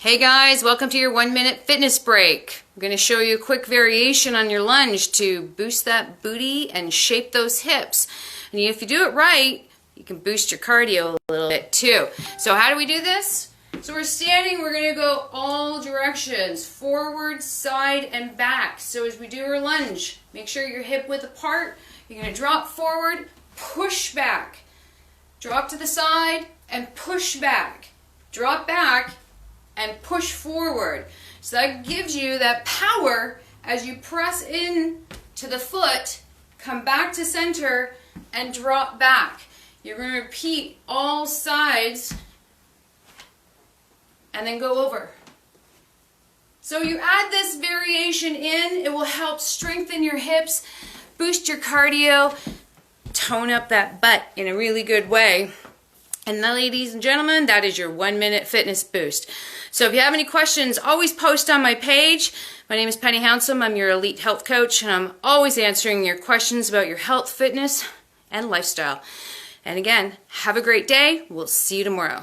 Hey guys, welcome to your 1-minute fitness break. I'm going to show you a quick variation on your lunge to boost that booty and shape those hips. And if you do it right, you can boost your cardio a little bit too. So how do we do this? So we're standing, we're going to go all directions, forward, side, and back. So as we do our lunge, make sure your hip width apart. You're going to drop forward, push back, drop to the side, and push back. Drop back and push forward. So that gives you that power as you press in to the foot, come back to center, and drop back. You're going to repeat all sides and then go over. So you add this variation in, it will help strengthen your hips, boost your cardio, tone up that butt in a really good way. And then, ladies and gentlemen, that is your 1-minute fitness boost. So if you have any questions, always post on my page. My name is Penny Hounsome. I'm your elite health coach, and I'm always answering your questions about your health, fitness, and lifestyle. And again, have a great day. We'll see you tomorrow.